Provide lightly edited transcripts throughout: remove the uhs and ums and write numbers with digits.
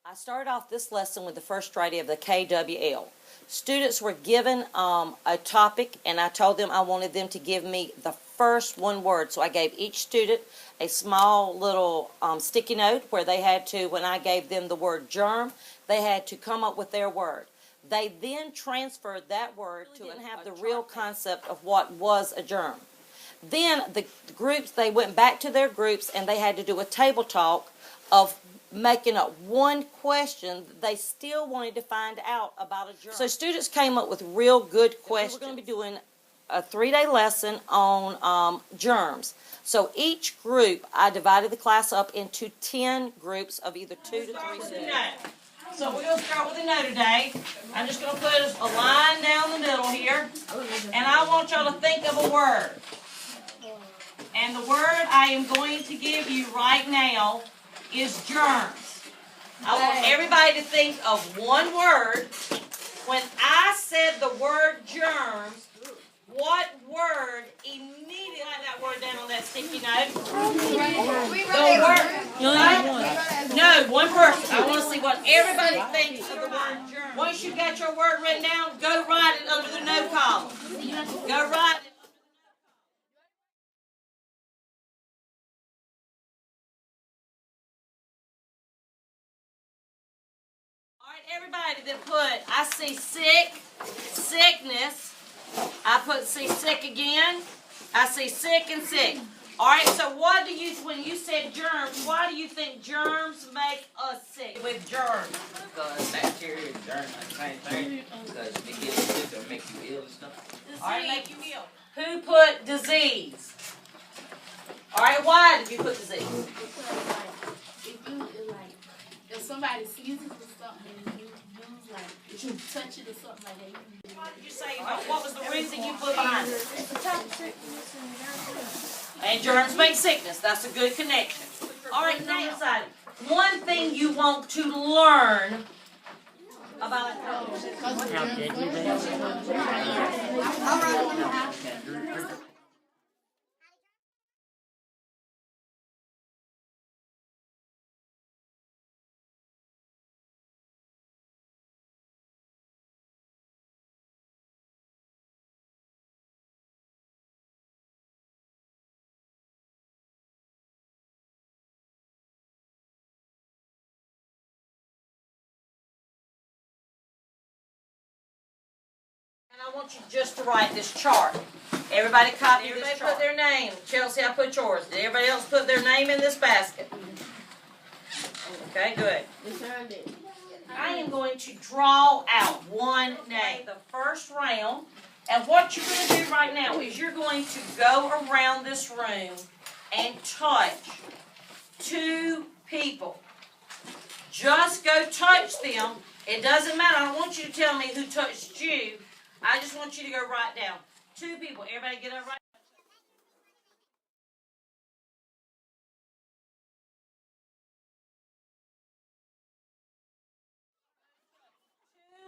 I started off this lesson with the first variety of the KWL. Students were given a topic, and I told them I wanted them to give me the first one word. So I gave each student a small little sticky note where they had to, when I gave them the word germ, they had to come up with their word. They then transferred that word to and have the real concept of what was a germ. Then the groups, they went back to their groups and they had to do a table talk of making up one question that they still wanted to find out about a germ. So students came up with real good questions. We're going to be doing a 3-day lesson on germs. So each group, I divided the class up into 10 groups of either 2 to 3 students. So we're going to start with a no today. I'm just going to put a line down the middle here, and I want y'all to think of a word. And the word I am going to give you right now is germs. I want everybody to think of one word. When I said the word germs, what word immediately, write that word down on that sticky note. The word, no, one person. I want to see what everybody thinks of the word germ. Once you've got your word written down, go write it under the no column. Go write it. Everybody that put, I see sick, sickness. I put see sick again. I see sick and sick. All right, so what do you, when you said germs, why do you think germs make us sick with germs? Because bacteria and germs are the same thing. Because they get sick or make you ill and stuff. All right, make you ill. Who put disease? All right, why did you put disease? If somebody sneezes or something and you use if you touch it or something like that. What did you say about what was the reason you put behind it? And germs make sickness. That's a good connection. All right, now one thing you want to learn about And I want you just to write this chart. Everybody copy this chart. Everybody put their name. Chelsea, I put yours. Did everybody else put their name in this basket? Okay, good. I am going to draw out one name. The first round. And what you're going to do right now is you're going to go around this room and touch 2 people. Just go touch them. It doesn't matter. I don't want you to tell me who touched you. I just want you to go right down. 2 people. Everybody get up right.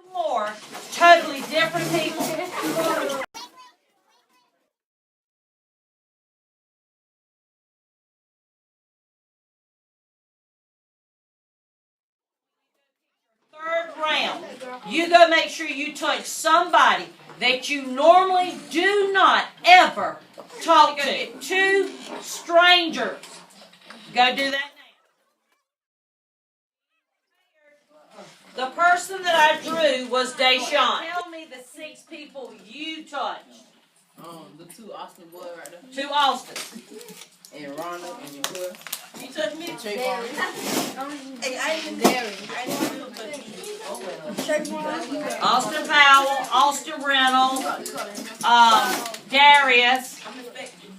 2 more totally different people. Third round, you go make sure you touch somebody that you normally do not ever talk to. 2 strangers. Go do that now. The person that I drew was Deshaun. Tell me the 6 people you touched. The 2 Austin boys right there. 2 Austins. And Ronald and Shakur. You touched me? Hey, I didn't Darren. I didn't touch you. Austin Powell, Austin Reynolds, Darius.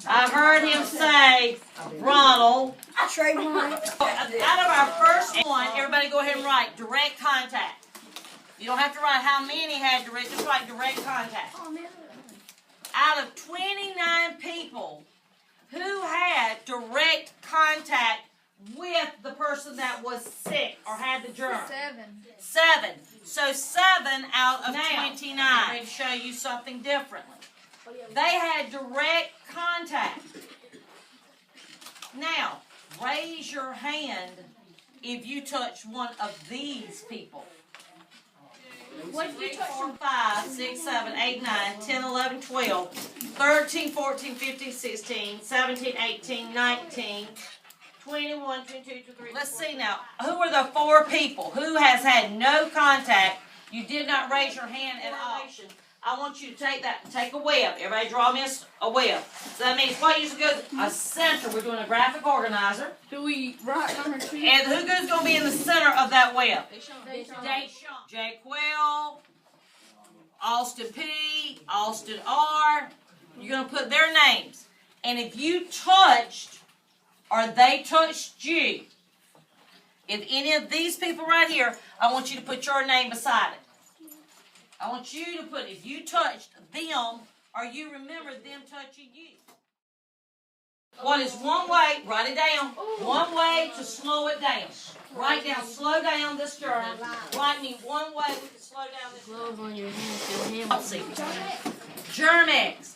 I heard him say Ronald. Out of our first one, everybody go ahead and write direct contact. You don't have to write how many had direct, just write direct contact. Out of 29 people who had direct contact with the person that was sick or had the germ? 7. So 7 out of 29. I'm going to show you something differently. They had direct contact. Now, raise your hand if you touch one of these people. What if you 3, touch 4, 5, 6, 7, 8, 9, 10, 11, 12, 13, 14, 15, 16, 17, 18, 19, 21, 22, 23. Let's see now. Who are the 4 people who has had no contact? You did not raise your hand at all. I want you to take a web. Everybody draw me a web. So that means what usually goes a center. We're doing a graphic organizer. Do we write number 2? And who's going to be in the center of that web? Deshaun. Jay Quell, Austin P, Austin R. You're going to put their names. And if you touched or they touched you, if any of these people right here, I want you to put your name beside it. I want you to put, if you touched them, or you remember them touching you. What is one way, write it down, one way to slow it down. Write down, slow down this journal. Write me one way we can slow down this journal. Gloves on your hands. Let's see. Germex.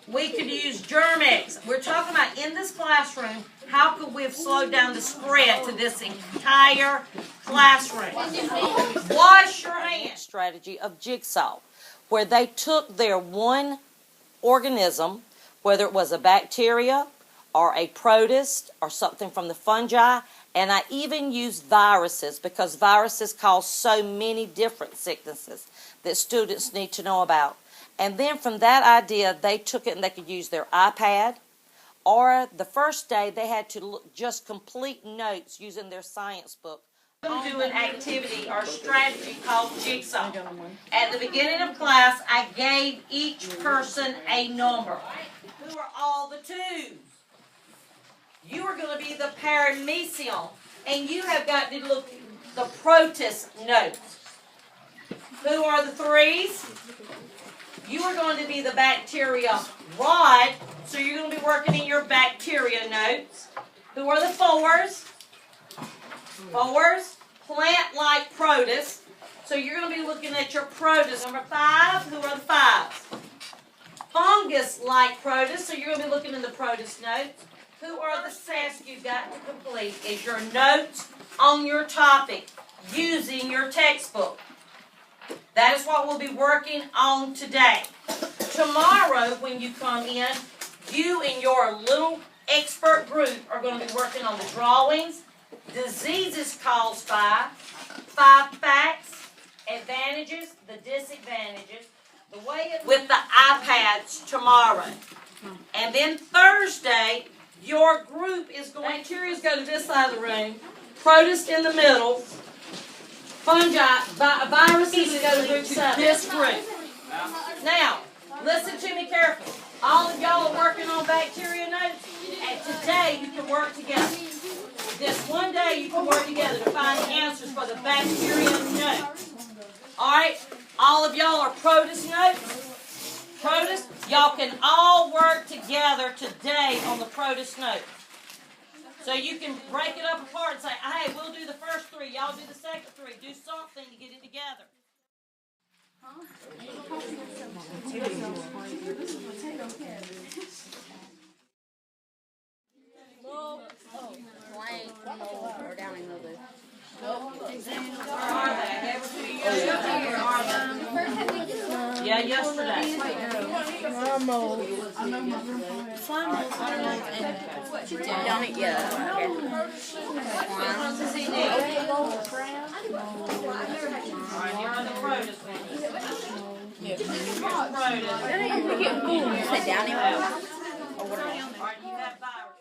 We could use Germex. We're talking about in this classroom, how could we have slowed down the spread to this entire classroom? Wash your hands. Strategy of jigsaw, where they took their one organism, whether it was a bacteria or a protist or something from the fungi, and I even used viruses because viruses cause so many different sicknesses that students need to know about. And then from that idea, they took it and they could use their iPad, or the first day they had to just complete notes using their science book. I'm going to do an activity or strategy called jigsaw. At the beginning of class, I gave each person a number. Who are all the 2s? You are going to be the paramecium, and you have got to look the protist notes. Who are the 3s? You are going to be the bacteria rod, so you're going to be working in your bacteria notes. Who are the 4s? 4s, plant-like protists. So you're going to be looking at your protists. Number 5, who are the 5s? Fungus-like protists, so you're going to be looking in the protist notes. Who are the task you've got to complete is your notes on your topic using your textbook. That is what we'll be working on today. Tomorrow, when you come in, you and your little expert group are going to be working on the drawings, diseases caused by, 5 facts, advantages, the disadvantages, the way it with the iPads tomorrow. And then Thursday, your group is going, bacterias go to this side of the room, protists in the middle, fungi, viruses go to this group. Now, listen to me carefully. All of y'all are working on bacteria notes, and today you can work together. This one day you can work together to find the answers for the bacteria notes. All right? All of y'all are protist notes. Protist, y'all can all work together today on the protist notes. So you can break it up apart and say, hey, we'll do the first 3, y'all do the second 3. Do something to get it together. Or down in the Yeah, yesterday. down it, yeah. Does he need? All right, here are the protist ones. Here's protist. Say down it. All right, you have virus.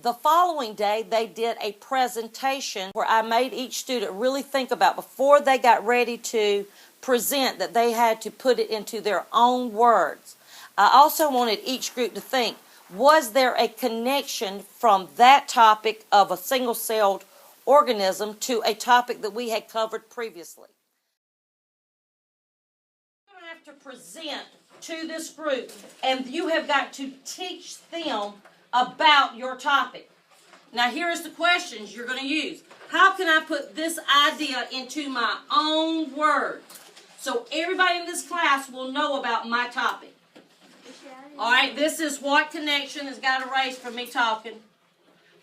The following day, they did a presentation where I made each student really think about, before they got ready to present, that they had to put it into their own words. I also wanted each group to think, was there a connection from that topic of a single-celled organism to a topic that we had covered previously? You're going to have to present to this group, and you have got to teach them about your topic. Now, here's the questions you're going to use. How can I put this idea into my own words so everybody in this class will know about my topic? All right, this is what connection has got erased from me talking.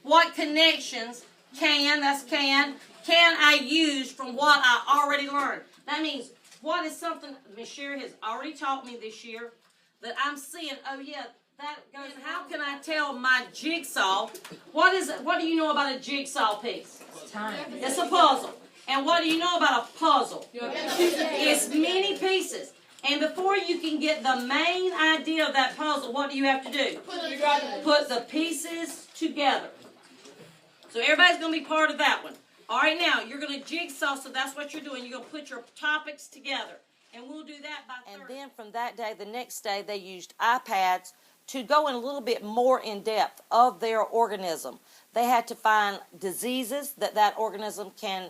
what connections can I use from what I already learned? That means, what is something Miss Sheri has already taught me this year that I'm seeing, oh yeah, that goes, how can I tell my jigsaw, what do you know about a jigsaw piece? It's a puzzle. And what do you know about a puzzle? It's many pieces. And before you can get the main idea of that puzzle, what do you have to do? Put the pieces together. So everybody's going to be part of that one. All right, now, you're going to jigsaw, so that's what you're doing. You're going to put your topics together. And we'll do that by Thursday. And then from that day, the next day, they used iPads to go in a little bit more in depth of their organism. They had to find diseases that organism can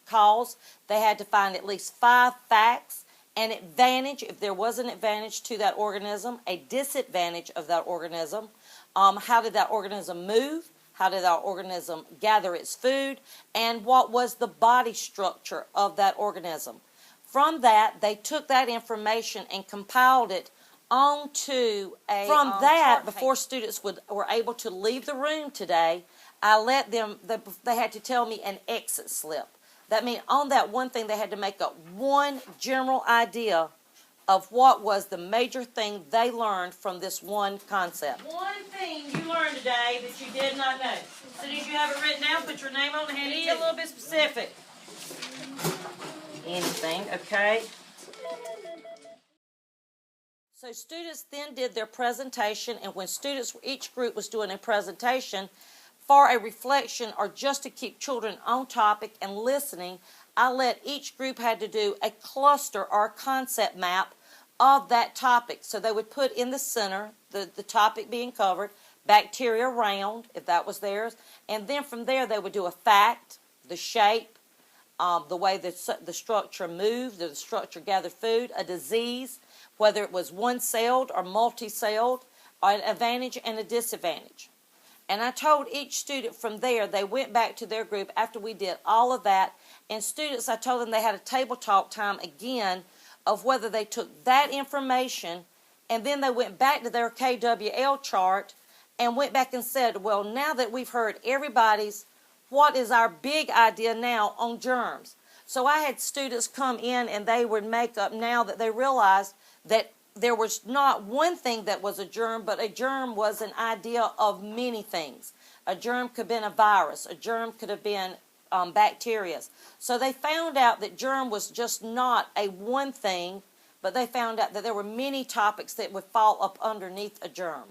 cause. They had to find at least 5 facts, an advantage, if there was an advantage to that organism, a disadvantage of that organism, how did that organism move, how did that organism gather its food, and what was the body structure of that organism. From that, they took that information and compiled it onto a From that, before students were able to leave the room today, I let them, they had to tell me an exit slip. That means on that one thing, they had to make up one general idea of what was the major thing they learned from this one concept. One thing you learned today that you did not know. As soon as you have it written down, put your name on the hand. Be a little bit specific. Anything, okay? So students then did their presentation, and when students, each group was doing a presentation for a reflection or just to keep children on topic and listening, I let each group had to do a cluster or a concept map of that topic. So they would put in the center, the topic being covered, bacteria round, if that was theirs, and then from there they would do a fact, the shape, the way the structure moved, the structure gathered food, a disease, whether it was one-celled or multi-celled, or an advantage and a disadvantage. And I told each student from there, they went back to their group after we did all of that, and students, I told them they had a table talk time again of whether they took that information and then they went back to their KWL chart and went back and said, well, now that we've heard everybody's, what is our big idea now on germs? So I had students come in and they would make up now that they realized that there was not one thing that was a germ, but a germ was an idea of many things. A germ could have been a virus. A germ could have been bacteria. So they found out that germ was just not a one thing, but they found out that there were many topics that would fall up underneath a germ.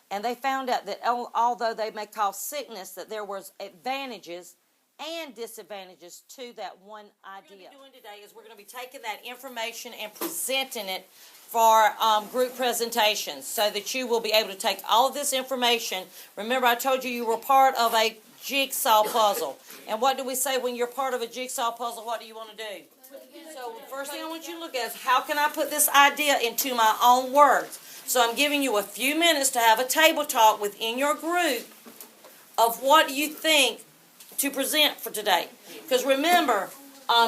And they found out that although they may cause sickness, that there was advantages and disadvantages to that one idea. What we're going to be doing today is we're going to be taking that information and presenting it for group presentations so that you will be able to take all of this information. Remember, I told you were part of a jigsaw puzzle. And what do we say when you're part of a jigsaw puzzle? What do you want to do? So the first thing I want you to look at is how can I put this idea into my own words? So I'm giving you a few minutes to have a table talk within your group of what you think to present for today. Because remember,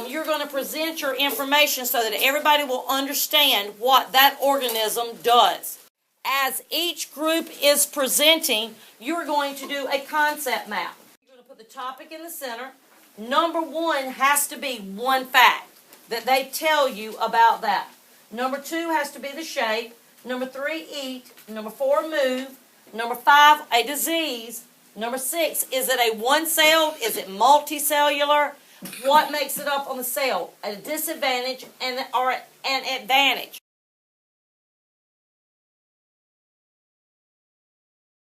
you're going to present your information so that everybody will understand what that organism does. As each group is presenting, you're going to do a concept map. You're going to put the topic in the center. Number 1 has to be one fact that they tell you about that. Number 2 has to be the shape. Number 3, eat. Number 4, move. Number 5, a disease. Number 6, is it a one-celled? Is it multicellular? What makes it up on the cell? A disadvantage or an advantage.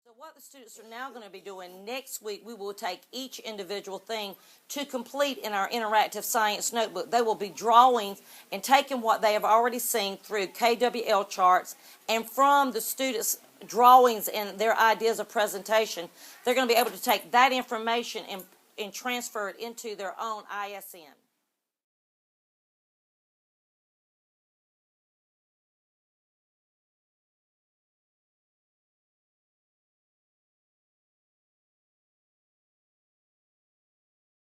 So what the students are now going to be doing next week, we will take each individual thing to complete in our interactive science notebook. They will be drawing and taking what they have already seen through KWL charts and from the students' drawings and their ideas of presentation. They're going to be able to take that information and transfer it into their own ISN.